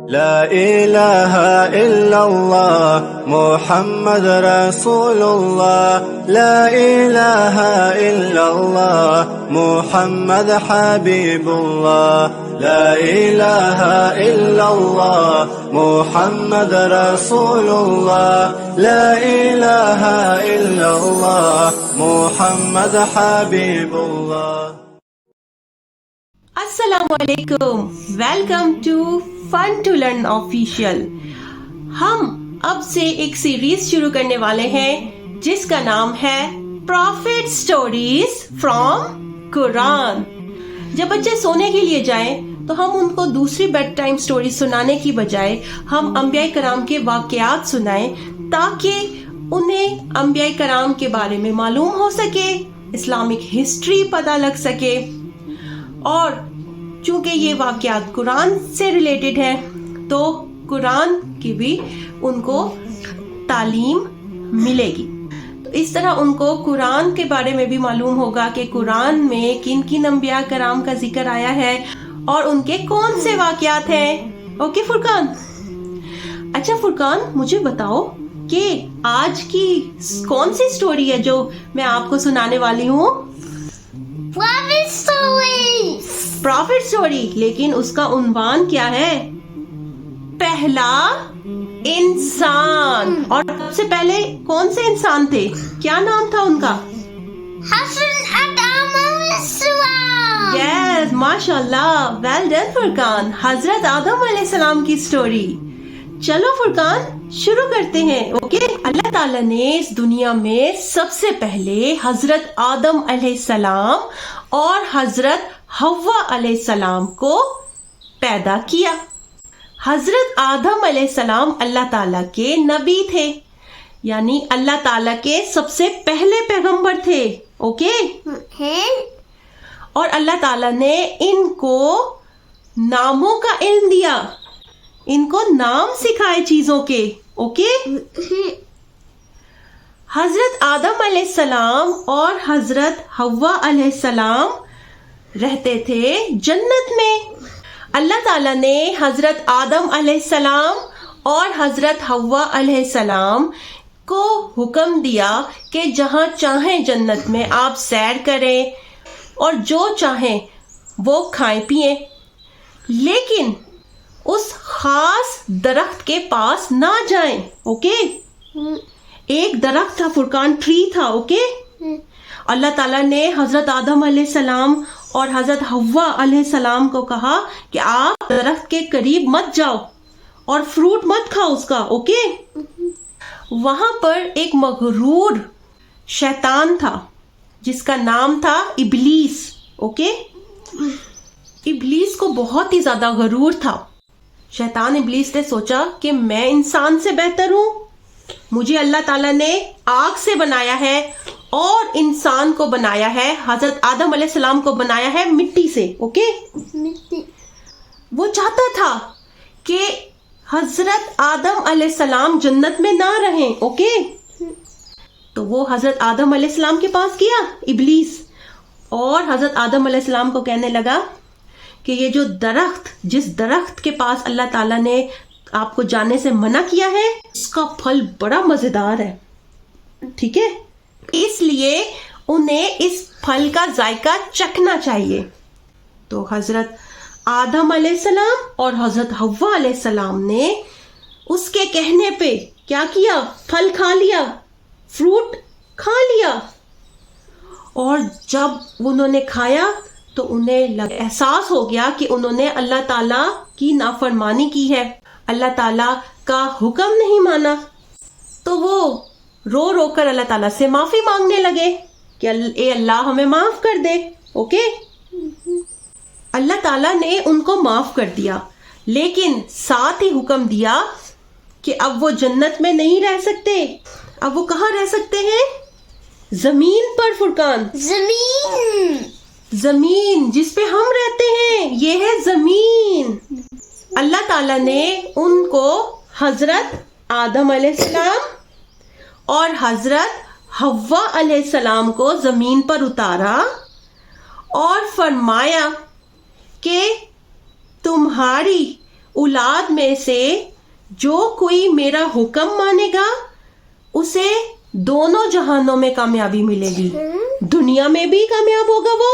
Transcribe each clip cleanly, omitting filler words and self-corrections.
لا الہ الا اللہ محمد رسول اللہ، لا الہ الا اللہ محمد حبیب اللہ، لا الہ الا اللہ محمد رسول اللہ، لا الہ الا اللہ محمد حبیب اللہ۔ السلام علیکم، welcome to fun to learn official. ہم اب سے ایک سیریز شروع کرنے والے ہیں جس کا نام ہے پروفٹ سٹوریز فرام قرآن۔ جب بچے سونے کے لیے جائیں تو ہم ان کو دوسری بیڈ ٹائم سٹوری سنانے کی بجائے ہم انبیاء کرام کے واقعات سنائیں تاکہ انہیں انبیاء کرام کے بارے میں معلوم ہو سکے، اسلامک ہسٹری پتہ لگ سکے، اور چونکہ یہ واقعات قرآن سے ریلیٹڈ ہے تو قرآن کی بھی ان کو تعلیم ملے گی۔ تو اس طرح ان کو قرآن کے بارے میں بھی معلوم ہوگا کہ قرآن میں کن کن انبیاء کرام کا ذکر آیا ہے اور ان کے کون سے واقعات ہیں۔ اوکے فرقان؟ اچھا فرقان، مجھے بتاؤ کہ آج کی کون سی سٹوری ہے جو میں آپ کو سنانے والی ہوں؟ پروفٹ سٹوری، لیکن اس کا عنوان کیا ہے؟ پہلا انسان۔ اور سب سے پہلے کون سے انسان تھے؟ کیا نام تھا ان کا؟ حضرت آدم علیہ السلام۔ یس، ماشاء اللہ، ویل ڈن فرقان، حضرت آدم علیہ السلام کی سٹوری۔ چلو فرقان شروع کرتے ہیں۔ اوکے، اللہ تعالیٰ نے اس دنیا میں سب سے پہلے حضرت آدم علیہ السلام اور حضرت حوا علیہ السلام کو پیدا کیا۔ حضرت آدم علیہ السلام اللہ تعالیٰ کے نبی تھے، یعنی اللہ تعالیٰ کے سب سے پہلے پیغمبر تھے۔ اوکے، اور اللہ تعالیٰ نے ان کو ناموں کا علم دیا، ان کو نام سکھائے چیزوں کے۔ اوکے، حضرت آدم علیہ السلام اور حضرت حوا علیہ السلام رہتے تھے جنت میں۔ اللہ تعالیٰ نے حضرت آدم علیہ السلام اور حضرت حوا علیہ السلام کو حکم دیا کہ جہاں چاہیں جنت میں آپ سیر کریں اور جو چاہیں وہ کھائیں پئیں، لیکن اس خاص درخت کے پاس نہ جائیں۔ اوکے، ایک درخت تھا فرقان، ٹری تھا۔ اوکے، اللہ تعالیٰ نے حضرت آدم علیہ السلام اور حضرت حوا علیہ السلام کو کہا کہ آپ درخت کے قریب مت جاؤ اور فروٹ مت کھاؤ اس کا۔ اوکے، وہاں پر ایک مغرور شیطان تھا جس کا نام تھا ابلیس۔ اوکے، ابلیس کو بہت ہی زیادہ غرور تھا۔ شیطان ابلیس نے سوچا کہ میں انسان سے بہتر ہوں، مجھے اللہ تعالیٰ نے آگ سے بنایا ہے اور انسان کو بنایا ہے، حضرت آدم علیہ السلام کو بنایا ہے مٹی سے۔ اوکے، وہ چاہتا تھا کہ حضرت آدم علیہ السلام جنت میں نہ رہیں۔ اوکے، تو وہ حضرت آدم علیہ السلام کے پاس گیا ابلیس، اور حضرت آدم علیہ السلام کو کہنے لگا کہ یہ جو درخت، جس درخت کے پاس اللہ تعالیٰ نے آپ کو جانے سے منع کیا ہے، اس کا پھل بڑا مزیدار ہے، ٹھیک ہے، اس لیے انہیں اس پھل کا ذائقہ چکھنا چاہیے۔ تو حضرت آدم علیہ السلام اور حضرت حوا علیہ السلام نے اس کے کہنے پہ کیا کیا؟ پھل کھا لیا، فروٹ کھا لیا، اور جب انہوں نے کھایا تو انہیں احساس ہو گیا کہ انہوں نے اللہ تعالیٰ کی نافرمانی کی ہے، اللہ تعالیٰ کا حکم نہیں مانا، تو وہ رو رو کر اللہ تعالیٰ سے معافی مانگنے لگے کہ اے اللہ ہمیں معاف کر دے۔ اوکے، اللہ تعالیٰ نے ان کو معاف کر دیا، لیکن ساتھ ہی حکم دیا کہ اب وہ جنت میں نہیں رہ سکتے، اب وہ کہاں رہ سکتے ہیں؟ زمین پر فرقان، زمین جس پہ ہم رہتے ہیں، یہ ہے زمین۔ اللہ تعالیٰ نے ان کو حضرت آدم علیہ السلام اور حضرت حوا علیہ السلام کو زمین پر اتارا اور فرمایا کہ تمہاری اولاد میں سے جو کوئی میرا حکم مانے گا اسے دونوں جہانوں میں کامیابی ملے گی. دنیا میں بھی کامیاب ہوگا وہ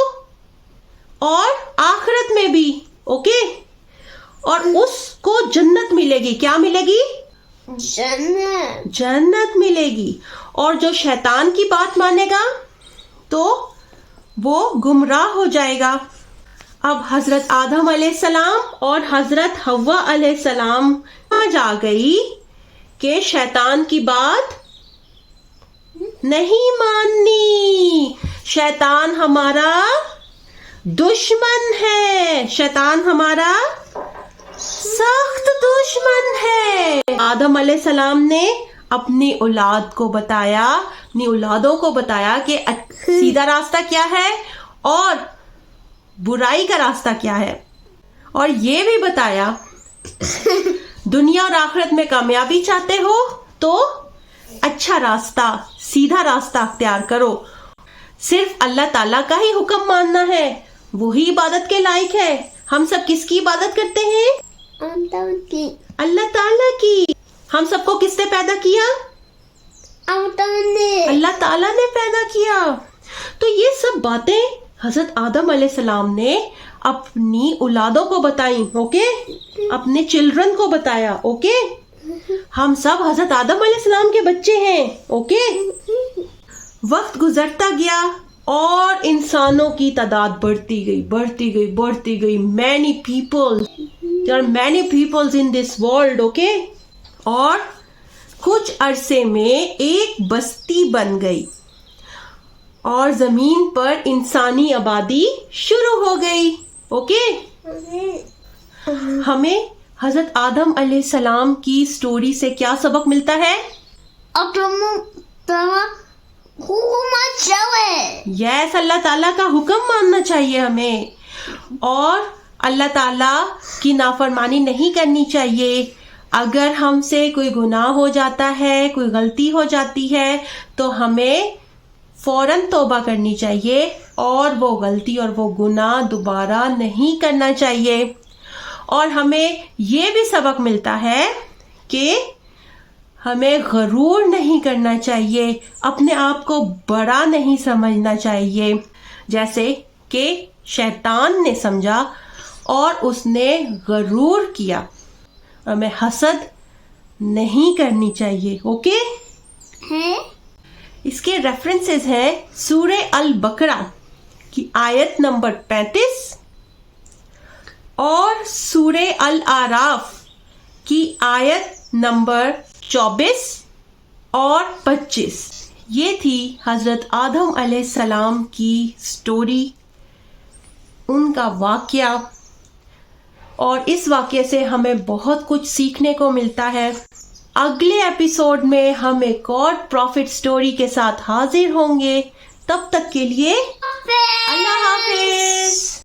اور آخرت میں بھی. اوکے؟ اور اس کو جنت ملے گی. کیا ملے گی؟ جنت ملے گی. اور جو شیطان کی بات مانے گا تو وہ گمراہ ہو جائے گا. اب حضرت آدم علیہ السلام اور حضرت حوا علیہ السلام آج آ گئی کہ شیطان کی بات نہیں ماننی. شیطان ہمارا دشمن ہے. شیطان ہمارا سخت دشمن ہے. آدم علیہ السلام نے اپنی اولاد کو بتایا، اپنی اولادوں کو بتایا کہ سیدھا راستہ کیا ہے اور برائی کا راستہ کیا ہے. اور یہ بھی بتایا دنیا اور آخرت میں کامیابی چاہتے ہو تو اچھا راستہ، سیدھا راستہ اختیار کرو. صرف اللہ تعالیٰ کا ہی حکم ماننا ہے، وہی عبادت کے لائق ہے. ہم سب کس کی عبادت کرتے ہیں؟ اللہ تعالیٰ کی. ہم سب کو کس نے پیدا کیا؟ اللہ تعالیٰ نے پیدا کیا. تو یہ سب باتیں حضرت آدم علیہ السلام نے اپنی اولادوں کو بتائیں. اوکے؟ اپنے چلڈرن کو بتایا. اوکے؟ ہم سب حضرت آدم علیہ السلام کے بچے ہیں. اوکے؟ وقت گزرتا گیا اور انسانوں کی تعداد بڑھتی گئی. many people, there are many peoples in this world. Okay? اور کچھ عرصے میں ایک بستی بن گئی اور زمین پر انسانی آبادی شروع ہو گئی. اوکے؟ ہمیں حضرت آدم علیہ السلام کی سٹوری سے کیا سبق ملتا ہے؟ یس، اللہ تعالیٰ کا حکم ماننا چاہیے ہمیں اور اللہ تعالیٰ کی نافرمانی نہیں کرنی چاہیے. اگر ہم سے کوئی گناہ ہو جاتا ہے، کوئی غلطی ہو جاتی ہے تو ہمیں فوراً توبہ کرنی چاہیے اور وہ غلطی اور وہ گناہ دوبارہ نہیں کرنا چاہیے. اور ہمیں یہ بھی سبق ملتا ہے کہ ہمیں غرور نہیں کرنا چاہیے، اپنے آپ کو بڑا نہیں سمجھنا چاہیے جیسے کہ شیطان نے سمجھا اور اس نے غرور کیا. ہمیں حسد نہیں کرنی چاہیے. اوکے؟ اس کے ریفرنسز ہیں سورہ البقرہ کی آیت نمبر 35 اور سورہ الاعراف کی آیت نمبر 24 اور 25. یہ تھی حضرت آدم علیہ السلام کی سٹوری، ان کا واقعہ. اور اس واقعے سے ہمیں بہت کچھ سیکھنے کو ملتا ہے. اگلے ایپیسوڈ میں ہم ایک اور پروفٹ سٹوری کے ساتھ حاضر ہوں گے. تب تک کے لیے اللہ حافظ.